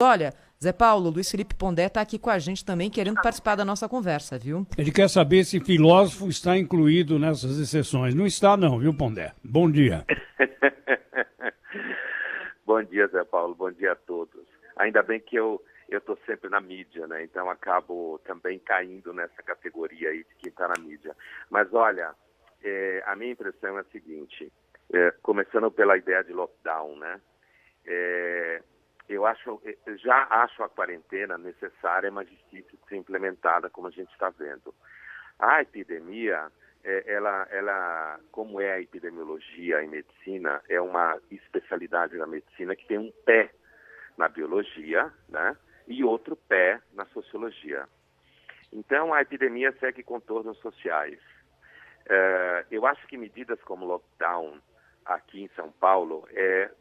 Olha, Zé Paulo, Luiz Felipe Pondé está aqui com a gente também, querendo participar da nossa conversa, viu? Ele quer saber se filósofo está incluído nessas exceções. Não está não, viu, Pondé? Bom dia. Bom dia, Zé Paulo. Bom dia a todos. Ainda bem que eu estou sempre na mídia, né? Então acabo também caindo nessa categoria aí de quem está na mídia. Mas olha, a minha impressão é a seguinte, começando pela ideia de lockdown, né? Eu já acho a quarentena necessária, mas difícil de ser implementada, como a gente está vendo. A epidemia, ela, como é a epidemiologia em medicina, é uma especialidade da medicina que tem um pé na biologia, né, e outro pé na sociologia. Então, a epidemia segue contornos sociais. Eu acho que medidas como lockdown aqui em São Paulo,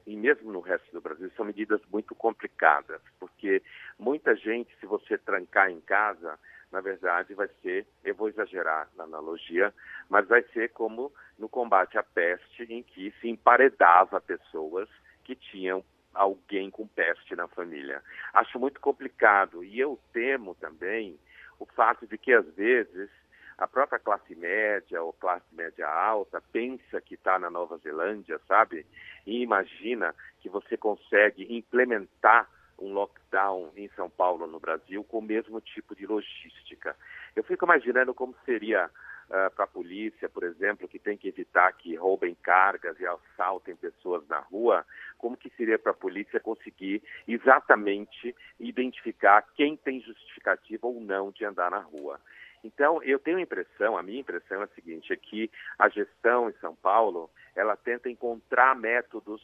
e mesmo no resto do Brasil, são medidas muito complicadas, porque muita gente, se você trancar em casa, na verdade vai ser, eu vou exagerar na analogia, mas vai ser como no combate à peste, em que se emparedava pessoas que tinham alguém com peste na família. Acho muito complicado, e eu temo também o fato de que, às vezes, a própria classe média ou classe média alta pensa que está na Nova Zelândia, sabe? E imagina que você consegue implementar um lockdown em São Paulo, no Brasil, com o mesmo tipo de logística. Eu fico imaginando como seria para a polícia, por exemplo, que tem que evitar que roubem cargas e assaltem pessoas na rua, como que seria para a polícia conseguir exatamente identificar quem tem justificativa ou não de andar na rua. Então, eu tenho a minha impressão é a seguinte, é que a gestão em São Paulo, ela tenta encontrar métodos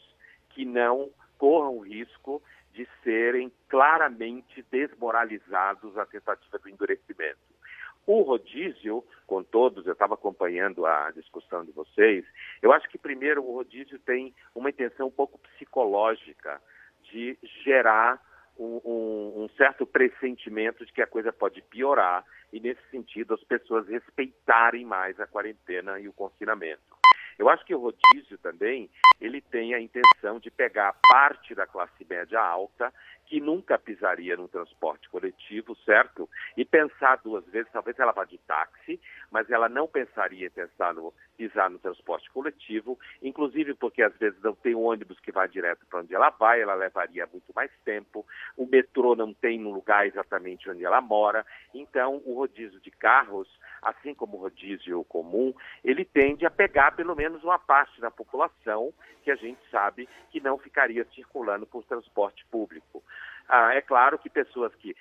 que não corram o risco de serem claramente desmoralizados à tentativa do endurecimento. O rodízio, com todos, eu estava acompanhando a discussão de vocês, eu acho que primeiro o rodízio tem uma intenção um pouco psicológica de gerar um certo pressentimento de que a coisa pode piorar e, nesse sentido, as pessoas respeitarem mais a quarentena e o confinamento. Eu acho que o rodízio também, ele tem a intenção de pegar parte da classe média alta, que nunca pisaria no transporte coletivo, certo? E pensar duas vezes, talvez ela vá de táxi, mas ela não pensaria em pisar no transporte coletivo, inclusive porque às vezes não tem um ônibus que vai direto para onde ela vai, ela levaria muito mais tempo, o metrô não tem no lugar exatamente onde ela mora, então o rodízio de carros, assim como o rodízio comum, ele tende a pegar pelo menos uma parte da população que a gente sabe que não ficaria circulando por transporte público. É claro que pessoas que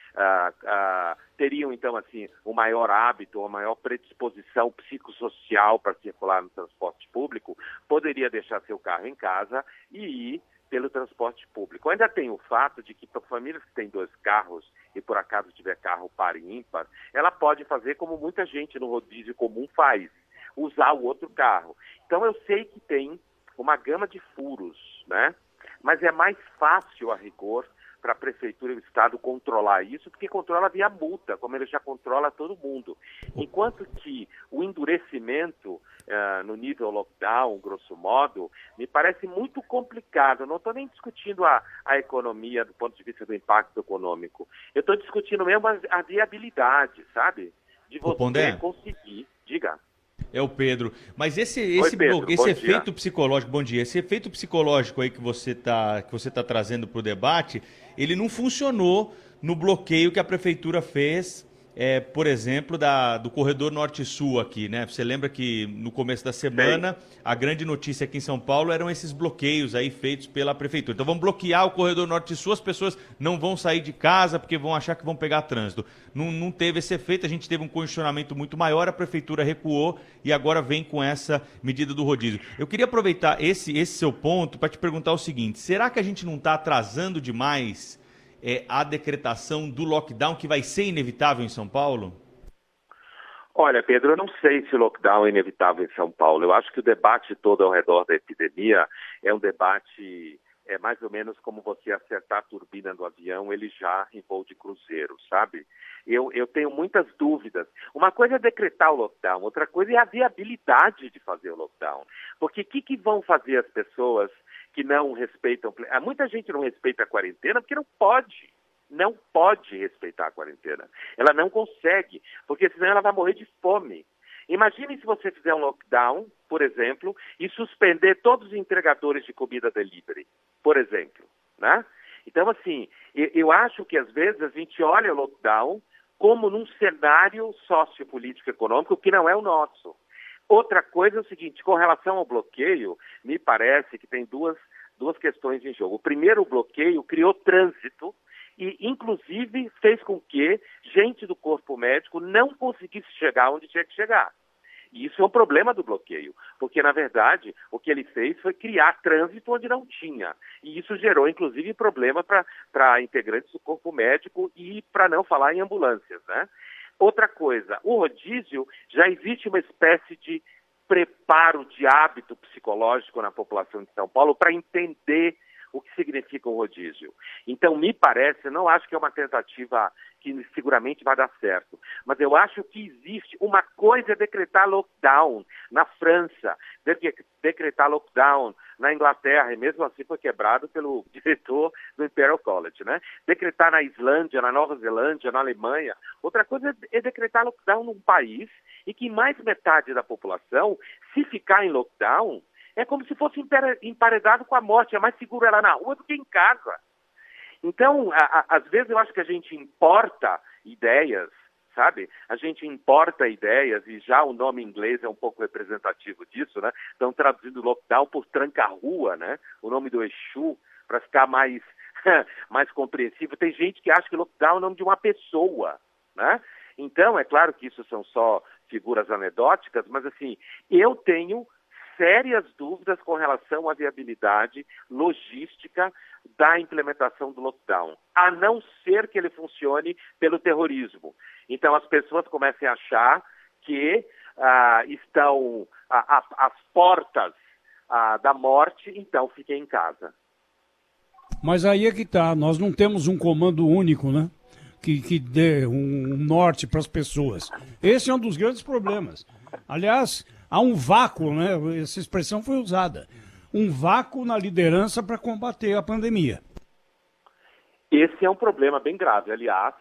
teriam, então, assim, o maior hábito, a maior predisposição psicossocial para circular no transporte público, poderia deixar seu carro em casa e ir pelo transporte público. Ainda tem o fato de que para famílias que têm 2 carros e por acaso tiver carro par e ímpar, ela pode fazer como muita gente no rodízio comum faz, usar o outro carro. Então eu sei que tem uma gama de furos, né? Mas é mais fácil a rigor para a Prefeitura e o Estado controlar isso, porque controla via multa, como ele já controla todo mundo. Enquanto que o endurecimento no nível lockdown, grosso modo, me parece muito complicado. Eu não estou nem discutindo a economia do ponto de vista do impacto econômico. Eu estou discutindo mesmo a viabilidade, sabe? De você conseguir... Diga. É o Pedro. Mas esse Pedro, efeito psicológico, bom dia, esse efeito psicológico aí que você tá trazendo para o debate, ele não funcionou no bloqueio que a prefeitura fez, por exemplo, do corredor norte-sul aqui, né? Você lembra que no começo da semana, a grande notícia aqui em São Paulo eram esses bloqueios aí feitos pela prefeitura. Então vamos bloquear o corredor norte-sul, as pessoas não vão sair de casa porque vão achar que vão pegar trânsito. Não teve esse efeito, a gente teve um congestionamento muito maior, a prefeitura recuou e agora vem com essa medida do rodízio. Eu queria aproveitar esse seu ponto para te perguntar o seguinte, será que a gente não está atrasando demais a decretação do lockdown que vai ser inevitável em São Paulo? Olha, Pedro, eu não sei se o lockdown é inevitável em São Paulo. Eu acho que o debate todo ao redor da epidemia é um debate, mais ou menos como você acertar a turbina do avião, ele já em voo de cruzeiro, sabe? Eu tenho muitas dúvidas. Uma coisa é decretar o lockdown, outra coisa é a viabilidade de fazer o lockdown. Porque o que vão fazer as pessoas que não respeitam... Muita gente não respeita a quarentena porque não pode. não pode respeitar a quarentena. Ela não consegue, porque senão ela vai morrer de fome. Imagine se você fizer um lockdown, por exemplo, e suspender todos os entregadores de comida delivery, por exemplo, né? Então, assim, eu acho que às vezes a gente olha o lockdown como num cenário sociopolítico econômico que não é o nosso. Outra coisa é o seguinte, com relação ao bloqueio, me parece que tem duas questões em jogo. O primeiro, o bloqueio criou trânsito e, inclusive, fez com que gente do corpo médico não conseguisse chegar onde tinha que chegar. E isso é um problema do bloqueio, porque, na verdade, o que ele fez foi criar trânsito onde não tinha. E isso gerou, inclusive, problema para integrantes do corpo médico e para não falar em ambulâncias, né? Outra coisa, o rodízio, já existe uma espécie de preparo de hábito psicológico na população de São Paulo para entender o que significa um rodízio. Então, me parece, eu não acho que é uma tentativa que seguramente vai dar certo, mas eu acho que existe uma coisa é decretar lockdown na França, decretar lockdown na Inglaterra, e mesmo assim foi quebrado pelo diretor do Imperial College, né? Decretar na Islândia, na Nova Zelândia, na Alemanha. Outra coisa é decretar lockdown num país e que mais metade da população, se ficar em lockdown, é como se fosse emparedado com a morte. É mais seguro ela na rua do que em casa. Então, às vezes eu acho que a gente importa ideias, sabe? A gente importa ideias, e já o nome inglês é um pouco representativo disso, né? Estão traduzindo lockdown por tranca-rua, né? O nome do Exu, para ficar mais, mais compreensível. Tem gente que acha que lockdown é o nome de uma pessoa, né? Então, é claro que isso são só figuras anedóticas, mas assim, eu tenho sérias dúvidas com relação à viabilidade logística da implementação do lockdown, a não ser que ele funcione pelo terrorismo. Então as pessoas comecem a achar que estão às portas da morte, então fiquem em casa. Mas aí é que tá, nós não temos um comando único, né? Que dê um norte para as pessoas. Esse é um dos grandes problemas. Aliás, há um vácuo, né? Essa expressão foi usada. Um vácuo na liderança para combater a pandemia. Esse é um problema bem grave. Aliás,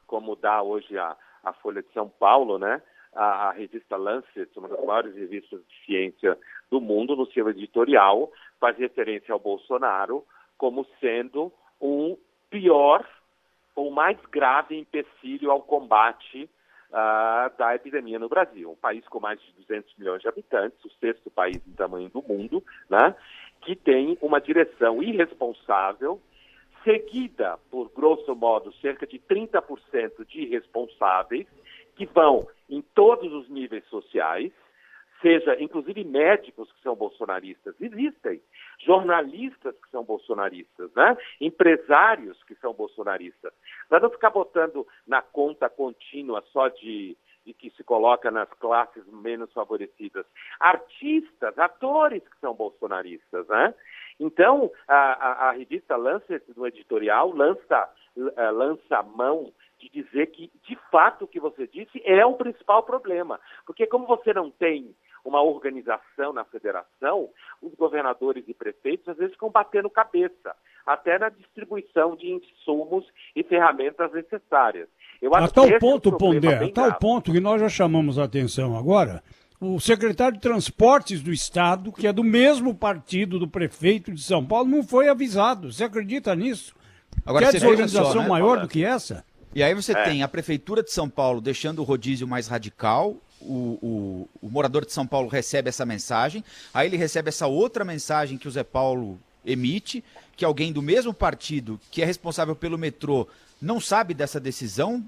como dá hoje a Folha de São Paulo, né? A revista Lancet, uma das maiores revistas de ciência do mundo, no seu editorial, faz referência ao Bolsonaro como sendo um pior ou mais grave empecilho ao combate da epidemia no Brasil. Um país com mais de 200 milhões de habitantes, o sexto país em tamanho do mundo, né, que tem uma direção irresponsável, seguida por, grosso modo, cerca de 30% de irresponsáveis, que vão em todos os níveis sociais, seja, inclusive médicos que são bolsonaristas, existem, jornalistas que são bolsonaristas, né? Empresários que são bolsonaristas. Para não ficar botando na conta contínua só de que se coloca nas classes menos favorecidas, artistas, atores que são bolsonaristas, né? Então, a revista Lancet, no editorial, lança a mão de dizer que, de fato, o que você disse é o principal problema. Porque como você não tem uma organização na federação, os governadores e prefeitos às vezes ficam batendo cabeça, até na distribuição de insumos e ferramentas necessárias. Eu acho a tal que ponto, é um problema Pondé, bem a tal grave. ponto que nós já chamamos a atenção agora, o secretário de Transportes do Estado, que é do mesmo partido do prefeito de São Paulo, não foi avisado. Você acredita nisso? Agora, Quer você veja desorganização só, né, maior do que essa? E aí você tem a Prefeitura de São Paulo deixando o rodízio mais radical, o morador de São Paulo recebe essa mensagem, aí ele recebe essa outra mensagem que o Zé Paulo emite, que alguém do mesmo partido, que é responsável pelo metrô, não sabe dessa decisão,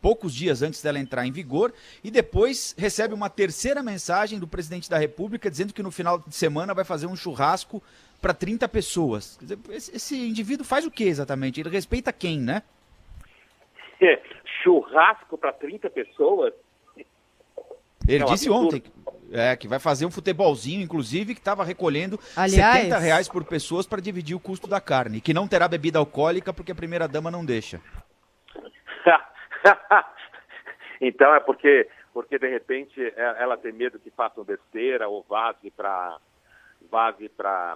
poucos dias antes dela entrar em vigor, e depois recebe uma terceira mensagem do presidente da República dizendo que no final de semana vai fazer um churrasco para 30 pessoas. Quer dizer, esse indivíduo faz o que exatamente? Ele respeita quem, né? Churrasco para 30 pessoas? Ele É um disse absurdo. ontem que vai fazer um futebolzinho, inclusive, que estava recolhendo Aliás, R$70 por pessoas para dividir o custo da carne. E que não terá bebida alcoólica porque a primeira-dama não deixa. Então é porque de repente ela tem medo que façam besteira ou vaze para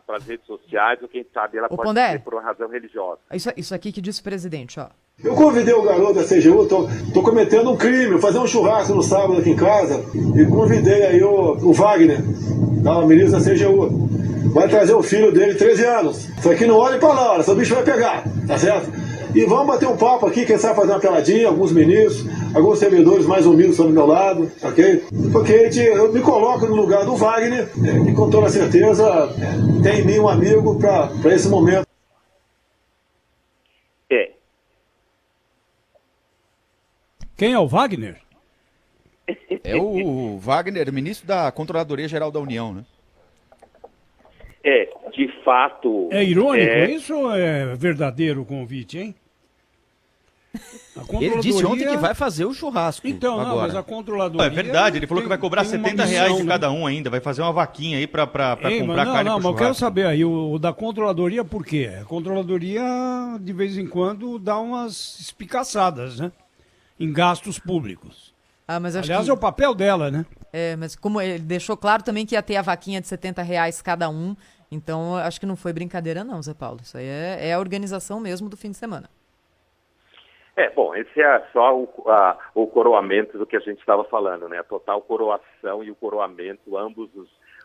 as redes sociais, ou quem sabe ela Ô, pode Pondé. ser por uma razão religiosa. Isso aqui que disse o presidente, ó. Eu convidei o garoto da CGU, tô cometendo um crime, vou fazer um churrasco no sábado aqui em casa, e convidei aí o Wagner, o ministro da CGU. Vai trazer o filho dele, 13 anos. Isso aqui não olhe pra lá, seu bicho vai pegar, tá certo? E vamos bater um papo aqui, quem sabe fazer uma peladinha, alguns ministros, alguns servidores mais humildes estão do meu lado, ok? Porque eu me coloco no lugar do Wagner, e com toda certeza tem em mim um amigo para esse momento. Quem é o Wagner? É o Wagner, ministro da Controladoria Geral da União, né? De fato... É irônico isso ou é verdadeiro o convite, hein? Ele disse ontem que vai fazer o churrasco. Então, agora. não, mas a controladoria... É verdade, ele falou que vai cobrar R$70 de cada um ainda, vai fazer uma vaquinha aí pra comprar carne pro mas eu churrasco. quero saber aí, o da controladoria por quê? A controladoria, de vez em quando, dá umas espicaçadas, né? Em gastos públicos. Mas acho Aliás, que... é o papel dela, né? mas como ele deixou claro também que ia ter a vaquinha de R$70 cada um, então acho que não foi brincadeira não, Zé Paulo. Isso aí é a organização mesmo do fim de semana. Bom, esse é só o coroamento do que a gente estava falando, né? A total coroação e o coroamento, ambos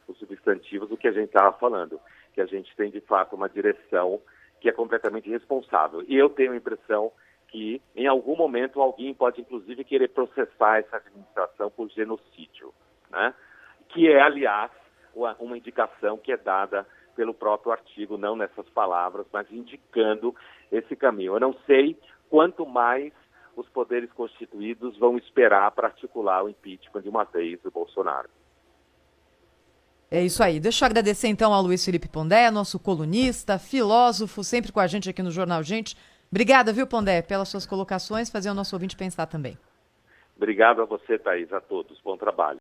os substantivos do que a gente estava falando. Que a gente tem, de fato, uma direção que é completamente irresponsável. E eu tenho a impressão que, em algum momento, alguém pode, inclusive, querer processar essa administração por genocídio, né? Que é, aliás, uma indicação que é dada pelo próprio artigo, não nessas palavras, mas indicando esse caminho. Eu não sei quanto mais os poderes constituídos vão esperar para articular o impeachment de uma vez do Bolsonaro. É isso aí. Deixa eu agradecer então ao Luiz Felipe Pondé, nosso colunista, filósofo, sempre com a gente aqui no Jornal Gente. Obrigada, viu, Pondé, pelas suas colocações, fazer o nosso ouvinte pensar também. Obrigado a você, Thaís, a todos. Bom trabalho.